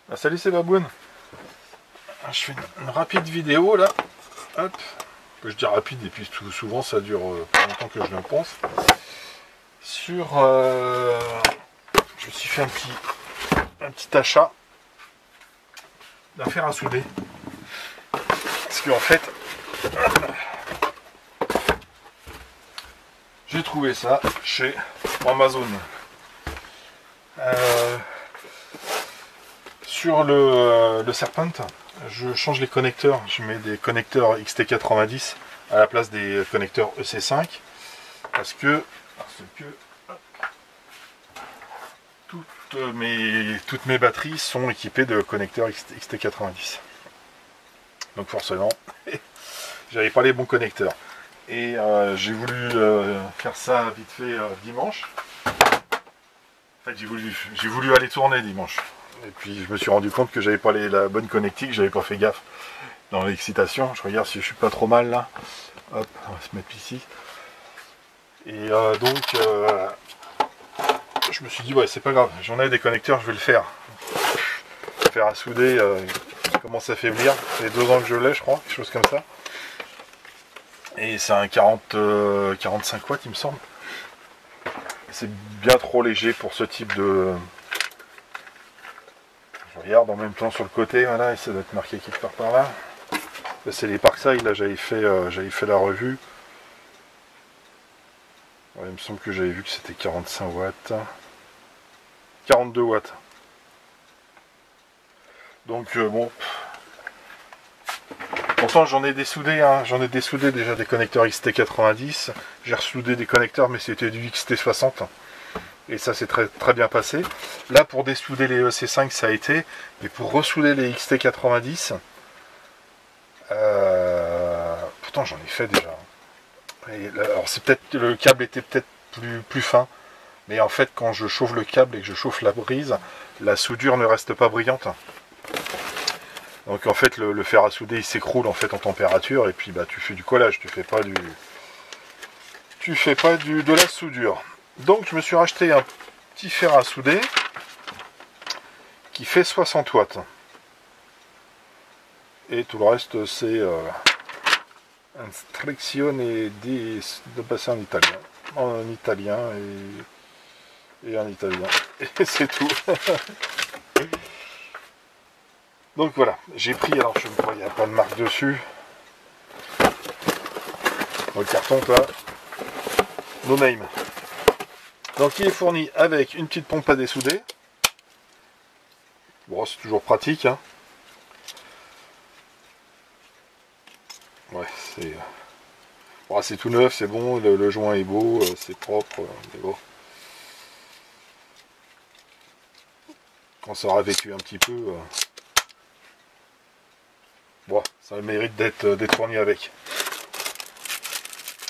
Ah, salut, c'est Baboune. Je fais une rapide vidéo là. Hop. Je dis rapide et puis tout souvent ça dure plus longtemps que je le pense. Sur je me suis fait un petit achat d'un fer à souder. Parce qu'en fait j'ai trouvé ça chez Amazon. Sur le Serpent, je change les connecteurs, je mets des connecteurs XT90 à la place des connecteurs EC5 parce que toutes mes batteries sont équipées de connecteurs XT90. Donc forcément, j'avais pas les bons connecteurs. Et j'ai voulu faire ça vite fait dimanche. En fait, j'ai voulu aller tourner dimanche. Et puis je me suis rendu compte que j'avais pas la bonne connectique, j'avais pas fait gaffe dans l'excitation. Je regarde si je suis pas trop mal là. Hop, on va se mettre ici. Et donc je me suis dit ouais c'est pas grave, j'en ai des connecteurs, je vais le faire. Le fer à souder commence à faiblir. C'est 2 ans que je l'ai je crois, quelque chose comme ça. Et c'est un 45 watts il me semble. C'est bien trop léger pour ce type de... Je regarde en même temps sur le côté, voilà, et ça doit être marqué quelque part par là. C'est les Parkside, là j'avais fait la revue. Ouais, il me semble que j'avais vu que c'était 45 watts. 42 watts. Donc bon. Pourtant j'en ai dessoudé, hein. J'en ai dessoudé déjà des connecteurs XT90. J'ai ressoudé des connecteurs mais c'était du XT60. Et ça s'est très bien passé. Là pour dessouder les EC5 ça a été. Mais pour ressouder les XT90, pourtant j'en ai fait déjà. Et là, alors c'est peut-être le câble était peut-être plus fin. Mais en fait quand je chauffe le câble et que je chauffe la prise, la soudure ne reste pas brillante. Donc en fait le fer à souder il s'écroule en fait en température et puis bah tu fais du collage, tu fais pas de la soudure. Donc je me suis racheté un petit fer à souder qui fait 60 watts. Et tout le reste c'est Instruzione di passer en italien. En italien et en italien. Et c'est tout. Donc voilà, j'ai pris, alors je ne vois, il n'y a pas de marque dessus. Dans le carton, là, no name. Donc il est fourni avec une petite pompe à dessouder. Bon, c'est toujours pratique. Hein. Ouais, c'est tout neuf, c'est bon, le joint est beau, c'est propre, mais bon. Quand ça aura vécu un petit peu... Bon, ça a le mérite d'être fourni avec.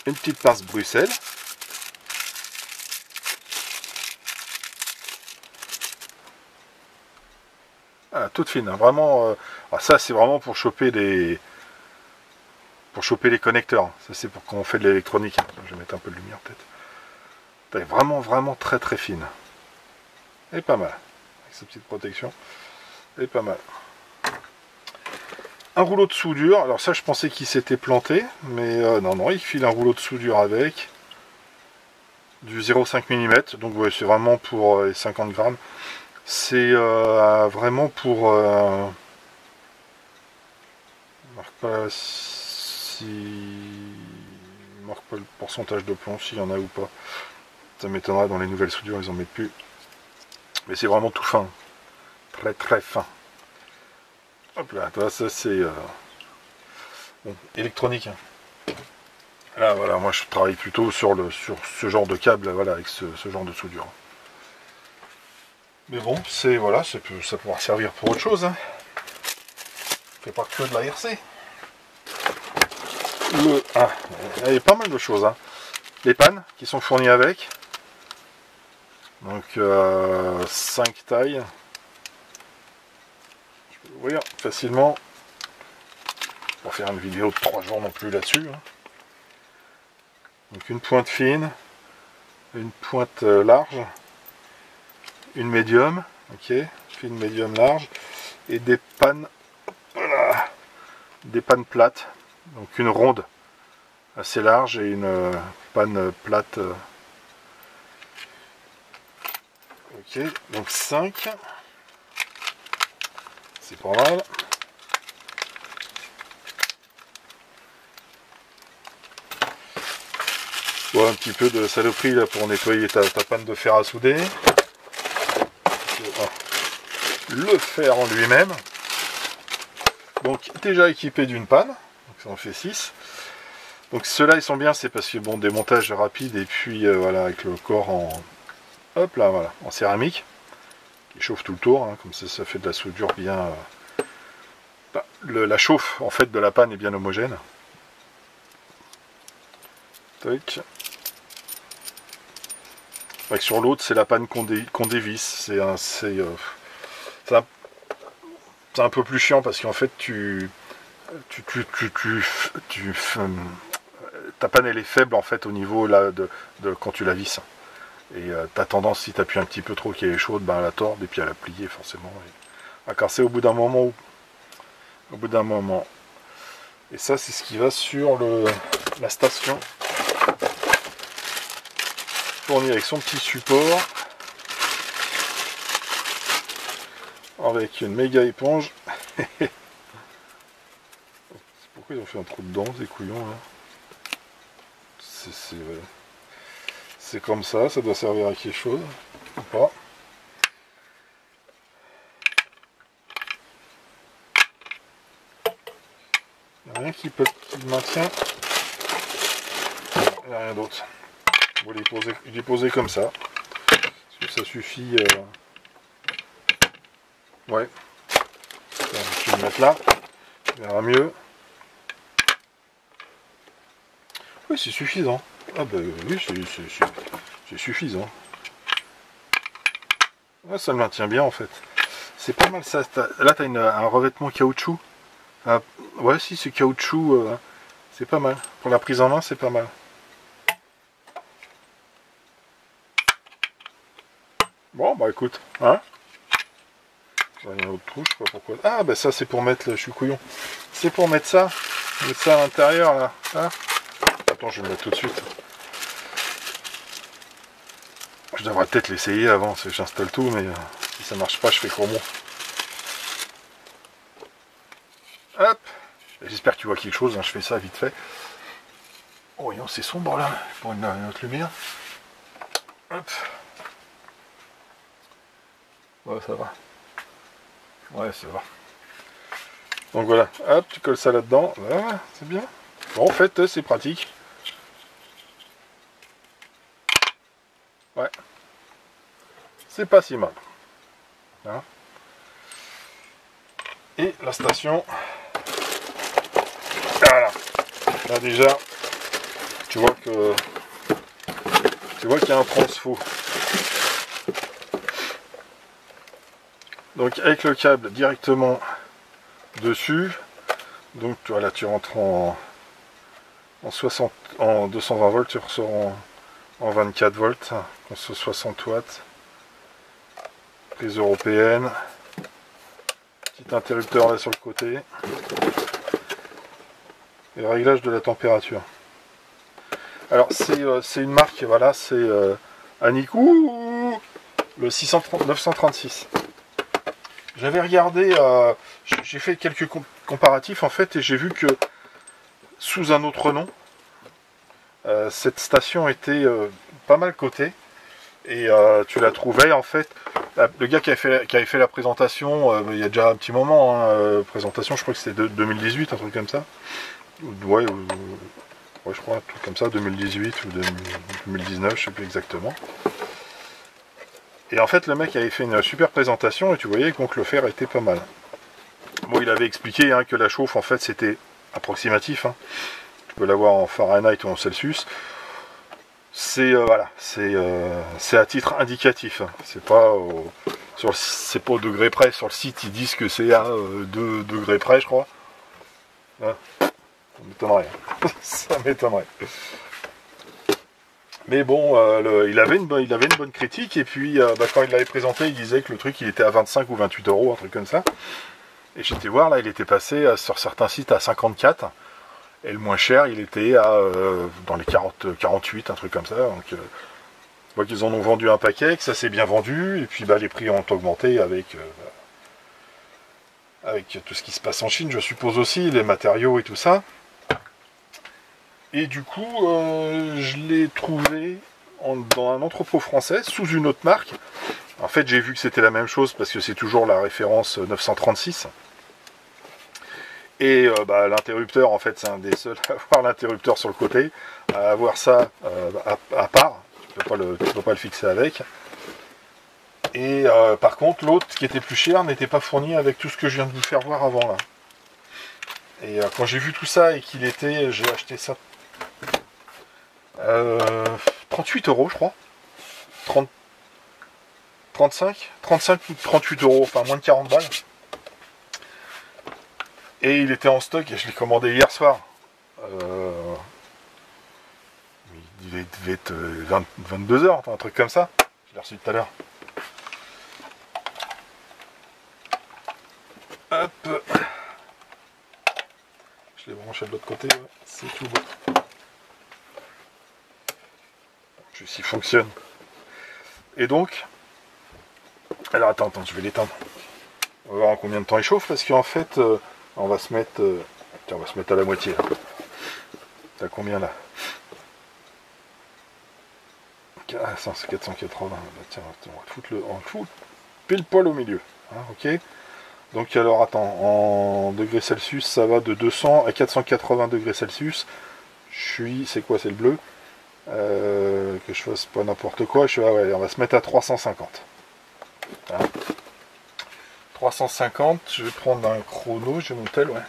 Une petite pince Bruxelles. Ah, toute fine, hein, vraiment. Ça c'est vraiment pour choper les connecteurs. Ça c'est pour quand on fait de l'électronique. Je vais mettre un peu de lumière peut-être. Elle est vraiment très fine. Et pas mal. Avec sa petite protection. Et pas mal. Un rouleau de soudure, alors ça je pensais qu'il s'était planté, mais non, il file un rouleau de soudure avec du 0,5 mm, donc ouais, c'est vraiment pour les 50 grammes, c'est vraiment pour marque pas le pourcentage de plomb, s'il y en a ou pas, ça m'étonnerait, dans les nouvelles soudures ils en mettent plus, mais c'est vraiment tout fin, très fin. Hop là, ça c'est bon, électronique. Là voilà, moi je travaille plutôt sur ce genre de câble, voilà, avec ce genre de soudure. Mais bon, c'est voilà, ça pourra servir pour autre chose. Hein. On fait pas que de la RC. Il y a pas mal de choses. Hein. Les pannes qui sont fournies avec. Donc 5 tailles. Ouvrir facilement. On va faire une vidéo de 3 jours non plus là-dessus. Hein. Donc une pointe fine, une pointe large, une médium, ok, fine, médium, large, et des pannes, voilà, des pannes plates, donc une ronde assez large et une panne plate. Ok, donc 5, c'est pas mal. Bon, un petit peu de saloperie là pour nettoyer ta panne de fer à souder. Le fer en lui-même. Donc déjà équipé d'une panne, donc ça en fait 6. Donc ceux-là ils sont bien, c'est parce que bon, démontage rapide et puis voilà, avec le corps en hop là, voilà, en céramique qui chauffe tout le tour, hein, comme ça fait de la soudure bien. La chauffe en fait de la panne est bien homogène. Tac. Sur l'autre, c'est la panne qu'on dévisse. C'est un peu plus chiant parce qu'en fait, ta panne elle est faible en fait au niveau là, de quand tu la visses. Et t'as tendance, si tu appuies un petit peu trop qu'elle est chaude, ben, à la tordre et puis à la plier forcément. Et à casser au bout d'un moment. Et ça, c'est ce qui va sur la station. Fourni avec son petit support. Avec une méga éponge. Pourquoi ils ont fait un trou dedans, ces couillons là? C'est comme ça doit servir à quelque chose. Ou pas. Il n'y a rien qui le maintient. Il n'y a rien d'autre. Bon, il est posé comme ça. Parce que ça suffit. Ouais. Je vais le mettre là. Ça verra mieux. Oui, c'est suffisant. Ah bah oui, c'est suffisant. Ouais, ça le maintient bien en fait. C'est pas mal ça. Là, tu as un revêtement caoutchouc. Ouais, si, c'est caoutchouc. C'est pas mal. Pour la prise en main, c'est pas mal. Bon, bah écoute, hein. Il y a un autre trou, je sais pas pourquoi. Ah, bah ça, c'est pour mettre. Je suis couillon. C'est pour mettre ça. Mettre ça à l'intérieur, là. Hein. Attends, je vais le mettre tout de suite. Je devrais peut-être l'essayer avant, j'installe tout, mais si ça marche pas, je fais comment. Hop. J'espère que tu vois quelque chose, hein, je fais ça vite fait. Oh, c'est sombre là, pour une autre lumière. Hop. Ouais, ça va. Ouais, ça va. Donc voilà, hop, tu colles ça là-dedans. Voilà, c'est bien. Bon, en fait, c'est pratique. Ouais. C'est pas si mal. Hein. Et la station. Voilà. Là déjà, tu vois qu'il y a un transfo. Donc avec le câble directement dessus. Donc voilà, tu rentres en 220 volts, tu ressors en 24 volts, en 60 watts. Prise européenne. Petit interrupteur là sur le côté. Et réglage de la température. Alors c'est une marque, voilà, c'est Anikou, le 936. J'avais regardé, j'ai fait quelques comparatifs en fait, et j'ai vu que sous un autre nom, cette station était pas mal cotée, et tu la trouvais en fait. Le gars qui avait fait la présentation, il y a déjà un petit moment, hein, présentation, je crois que c'était 2018, un truc comme ça. Ouais, je crois, un truc comme ça, 2018 ou 2019, je sais plus exactement. Et en fait, le mec avait fait une super présentation et tu voyais donc le fer était pas mal. Bon, il avait expliqué hein, que la chauffe, en fait, c'était approximatif. Hein. Tu peux l'avoir en Fahrenheit ou en Celsius. C'est voilà, c'est à titre indicatif. Hein. C'est pas au degré près. Sur le site, ils disent que c'est à 2 degrés près, je crois. Hein. Ça m'étonnerait. Ça m'étonnerait. Mais bon, il avait une bonne critique, et puis quand il l'avait présenté, il disait que le truc il était à 25 ou 28 euros, un truc comme ça. Et j'étais voir, là, il était passé sur certains sites à 54. Et le moins cher, il était à dans les 40, 48, un truc comme ça. Donc, je vois qu'ils en ont vendu un paquet, que ça s'est bien vendu. Et puis, bah, les prix ont augmenté avec tout ce qui se passe en Chine, je suppose aussi, les matériaux et tout ça. Et du coup, je l'ai trouvé dans un entrepôt français, sous une autre marque. En fait, j'ai vu que c'était la même chose, parce que c'est toujours la référence 936. Et bah, l'interrupteur, en fait, c'est un des seuls à avoir l'interrupteur sur le côté, à avoir ça à part. Tu peux pas le fixer avec. Et par contre, l'autre, qui était plus cher, n'était pas fourni avec tout ce que je viens de vous faire voir avant là. Et quand j'ai vu tout ça et qu'il était, j'ai acheté ça 38 euros, je crois. 35 ou 38 euros, enfin moins de 40 balles. Et il était en stock et je l'ai commandé hier soir. Il devait être 22 heures, un truc comme ça. Je l'ai reçu tout à l'heure. Hop. Je l'ai branché de l'autre côté, ouais. C'est tout beau. Je sais s'il fonctionne. Et donc, alors attends, je vais l'éteindre. On va voir en combien de temps il chauffe, parce qu'en fait, on va se mettre, tiens, on va se mettre à la moitié là. T'as combien là? Ah, c'est 480. Bah, tiens, on va le foutre pile poil au milieu. Hein, ok. Donc alors attends, en degrés Celsius, ça va de 200 à 480 degrés Celsius. C'est quoi, c'est le bleu? Que je fasse pas n'importe quoi. Ouais, on va se mettre à 350. Hein. 350, je vais prendre un chrono, j'ai mon tel, ouais.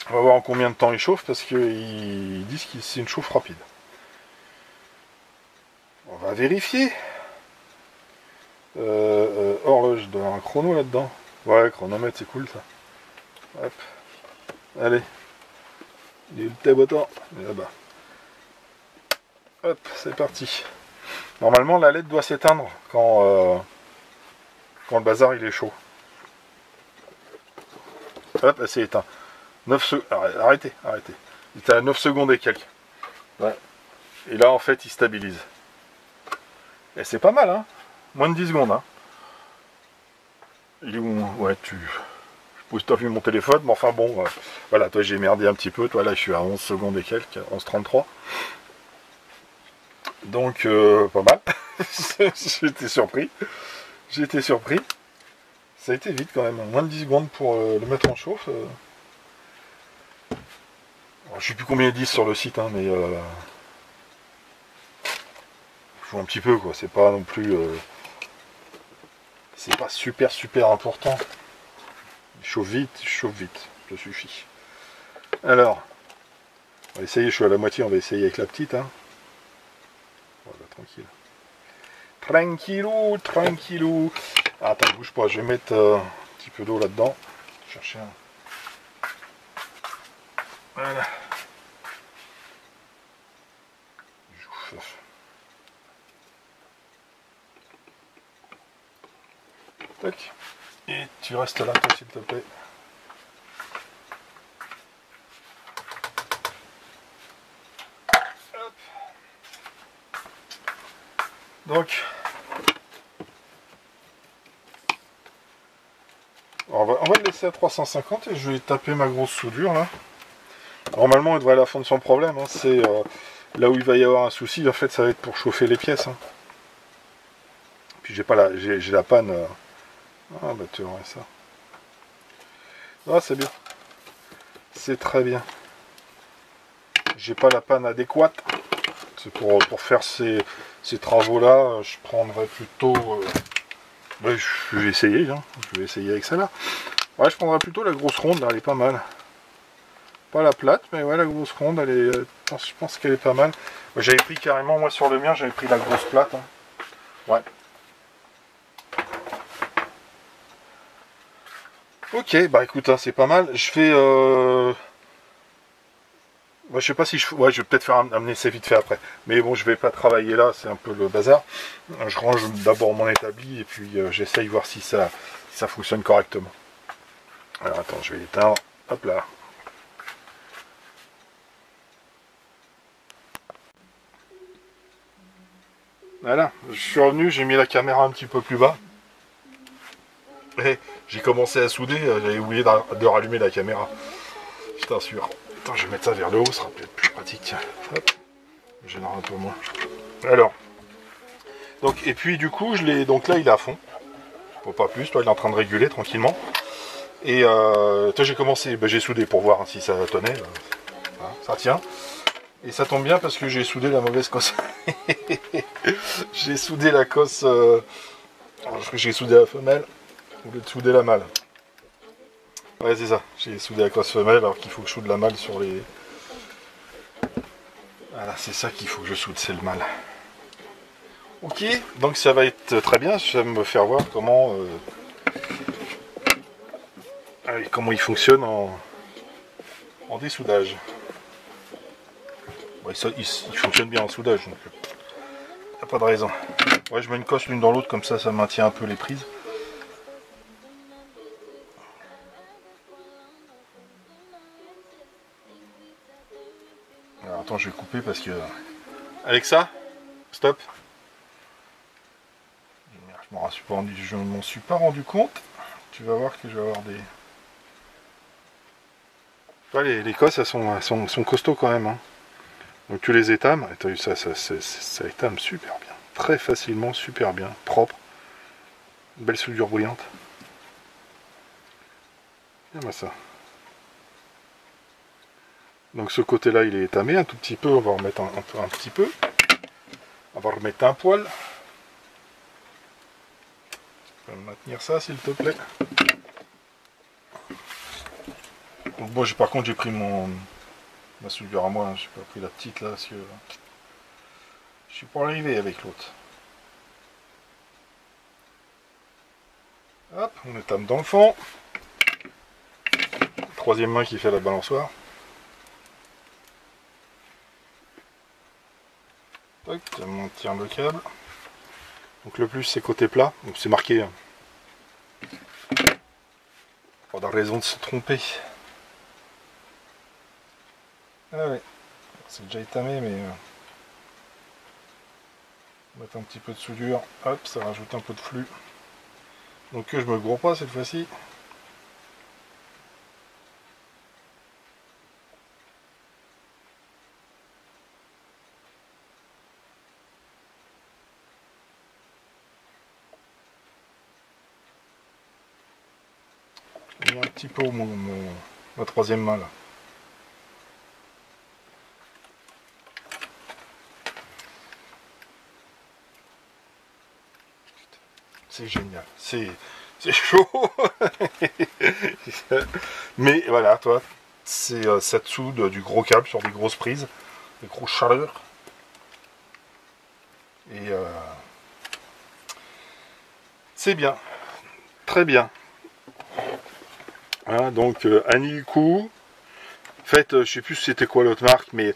On va voir en combien de temps il chauffe, parce qu'ils disent que c'est une chauffe rapide. On va vérifier. Horloge, je dois avoir un chrono là-dedans. Ouais, chronomètre, c'est cool ça. Hop. Allez. Il est le tabotant. Il est là-bas. Hop, c'est parti. Normalement, la LED doit s'éteindre quand le bazar il est chaud. Hop, elle s'est éteinte. 9 secondes. Arrêtez. Il était à 9 secondes et quelques. Ouais. Et là, en fait, il stabilise. Et c'est pas mal, hein. Moins de 10 secondes, hein. Il est où? Ouais, je sais pas si t'as vu mon téléphone, mais enfin bon, voilà, toi j'ai merdé un petit peu, toi là je suis à 11 secondes et quelques, 11,33. Donc, pas mal. J'étais surpris. Ça a été vite quand même, moins de 10 secondes pour le mettre en chauffe. Alors, je sais plus combien ils disent sur le site, hein, mais il faut un petit peu quoi, c'est pas non plus... c'est pas super important. Il chauffe vite, ça suffit. Alors, on va essayer, je suis à la moitié, on va essayer avec la petite. Hein. Voilà, tranquille. Tranquillou. Ah, attends, bouge pas, je vais mettre un petit peu d'eau là-dedans. Chercher un... Voilà. Tac. Et tu restes là, toi, s'il te plaît. Hop. Donc, on va le laisser à 350 et je vais taper ma grosse soudure là. Normalement, il devrait aller à fond de son problème. Hein. C'est là où il va y avoir un souci. En fait, ça va être pour chauffer les pièces. Hein. Puis j'ai la panne. Ah bah tu aurais ça. Ah, c'est bien. C'est très bien. J'ai pas la panne adéquate. C'est pour faire ces travaux là. Je prendrais plutôt. Ouais, je vais essayer. Hein. Je vais essayer avec celle-là. Ouais, je prendrais plutôt la grosse ronde. Là, elle est pas mal. Pas la plate, mais ouais, la grosse ronde, elle est. Je pense qu'elle est pas mal. J'avais pris carrément, moi sur le mien, j'avais pris la grosse plate. Hein. Ouais. Ok, bah écoute, hein, c'est pas mal. Je fais. Ouais, je sais pas si je. Ouais, je vais peut-être faire amener ça vite fait après. Mais bon, je vais pas travailler là, c'est un peu le bazar. Je range d'abord mon établi et puis j'essaye voir si ça fonctionne correctement. Alors attends, je vais l'éteindre. Hop là. Voilà, je suis revenu, j'ai mis la caméra un petit peu plus bas. Et j'ai commencé à souder, j'avais oublié de rallumer la caméra. Je t'assure. Attends, je vais mettre ça vers le haut, ça sera peut-être plus pratique. Hop, j'en aurai un peu moins. Alors, donc, et puis du coup, donc là il est à fond. Faut pas plus, toi il est en train de réguler tranquillement. Et toi j'ai commencé, j'ai soudé pour voir si ça tenait. Voilà, ça tient. Et ça tombe bien parce que j'ai soudé la mauvaise cosse. J'ai soudé la cosse. J'ai soudé la femelle au lieu de souder la mâle. Ouais, c'est ça. J'ai soudé la cosse femelle alors qu'il faut que je soude la mâle sur les. Voilà, c'est ça qu'il faut que je soude, c'est le mâle. Ok, donc ça va être très bien. Ça va me faire voir comment il fonctionne en dessoudage. Ouais, il fonctionne bien en soudage, donc y a pas de raison. Ouais, je mets une cosse l'une dans l'autre, comme ça maintient un peu les prises. Alors attends, je vais couper parce que... Alexa, stop. Je m'en suis pas rendu compte. Tu vas voir que je vais avoir des... Ouais, les cosses, elles sont costauds quand même. Hein. Donc tu les étames, et t'as vu ça étame super bien. Très facilement, super bien, propre. Belle soudure brillante. Regarde ça. Donc ce côté-là, il est étamé un tout petit peu. On va remettre un petit peu. On va remettre un poil. Tu peux me maintenir ça, s'il te plaît. Donc moi, par contre, j'ai pris ma soudure à moi. J'ai pas pris la petite là, parce que je suis pas arrivé avec l'autre. Hop, on étame dans le fond. Troisième main qui fait la balançoire. Tac, on tire le câble. Donc le plus c'est côté plat, donc c'est marqué. Hein. Pas de raison de se tromper. Ah ouais, c'est déjà étamé mais... on va mettre un petit peu de soudure, hop, ça rajoute un peu de flux. Donc je me gourre pas cette fois-ci. Il y a un petit peu ma troisième main là. C'est génial, c'est chaud. Mais voilà, toi, ça te soude du gros câble sur des grosses prises, des grosses chaleurs. Et c'est bien, très bien. Voilà, donc Aniku, en fait, je sais plus c'était quoi l'autre marque, mais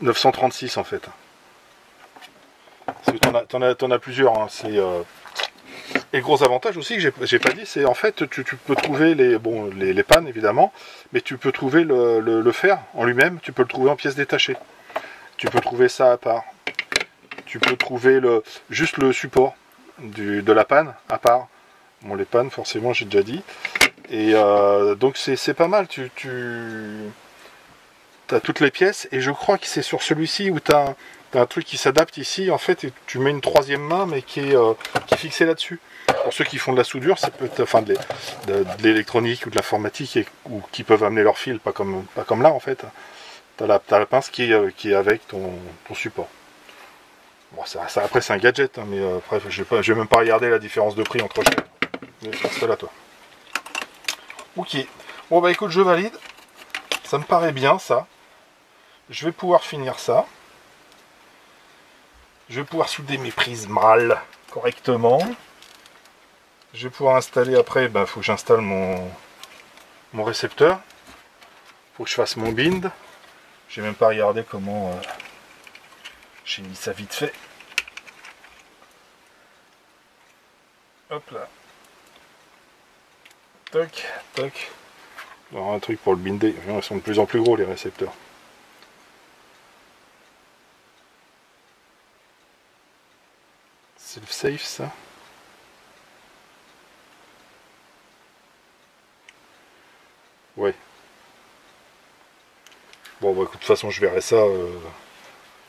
936 en fait. T'en as plusieurs, hein, c'est... Et le gros avantage aussi que j'ai pas dit, c'est en fait tu peux trouver les pannes évidemment, mais tu peux trouver le fer en lui-même, tu peux le trouver en pièces détachées. Tu peux trouver ça à part. Tu peux trouver juste le support de la panne à part. Bon, les pannes forcément j'ai déjà dit. Et donc c'est pas mal, tu as toutes les pièces, et je crois que c'est sur celui-ci où tu as un truc qui s'adapte ici en fait, et tu mets une troisième main mais qui est fixée là-dessus. Pour ceux qui font de la soudure, c'est peut-être enfin de l'électronique ou de l'informatique ou qui peuvent amener leur fil, pas comme là en fait. T'as la pince qui est avec ton support. Bon, après c'est un gadget, hein, mais après je vais même pas regarder la différence de prix entre chaque. Mais reste là toi. Ok. Bon bah écoute, je valide. Ça me paraît bien ça. Je vais pouvoir finir ça. Je vais pouvoir souder mes prises mâles correctement. Je vais pouvoir installer après, il faut que j'installe mon récepteur. Il faut que je fasse mon bind. J'ai même pas regardé comment j'ai mis ça vite fait. Hop là. Toc, toc. Alors, un truc pour le binder. Ils sont de plus en plus gros les récepteurs. C'est le safe ça. Ouais. Bon bah, de toute façon je verrai ça.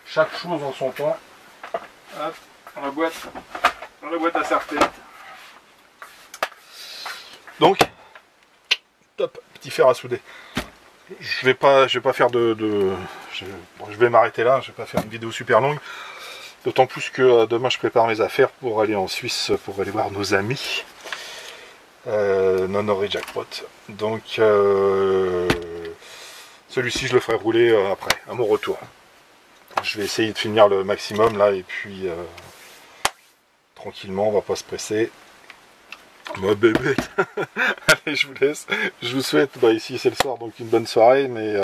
Chaque chose en son temps. Hop, dans la boîte à serre-tête. Donc, top, petit fer à souder. Je vais pas faire je vais m'arrêter là. Je vais pas faire une vidéo super longue. D'autant plus que demain je prépare mes affaires pour aller en Suisse pour aller voir nos amis. Non et Jackpot. Donc celui-ci je le ferai rouler après, à mon retour. Je vais essayer de finir le maximum là et puis tranquillement, on va pas se presser. Ma bébé. Allez, je vous laisse. Je vous souhaite, ici c'est le soir, donc une bonne soirée, mais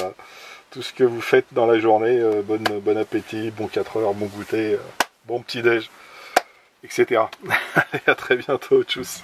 tout ce que vous faites dans la journée, bon appétit, bon 4 heures, bon goûter, bon petit déj, etc. Allez, à très bientôt, tchuss.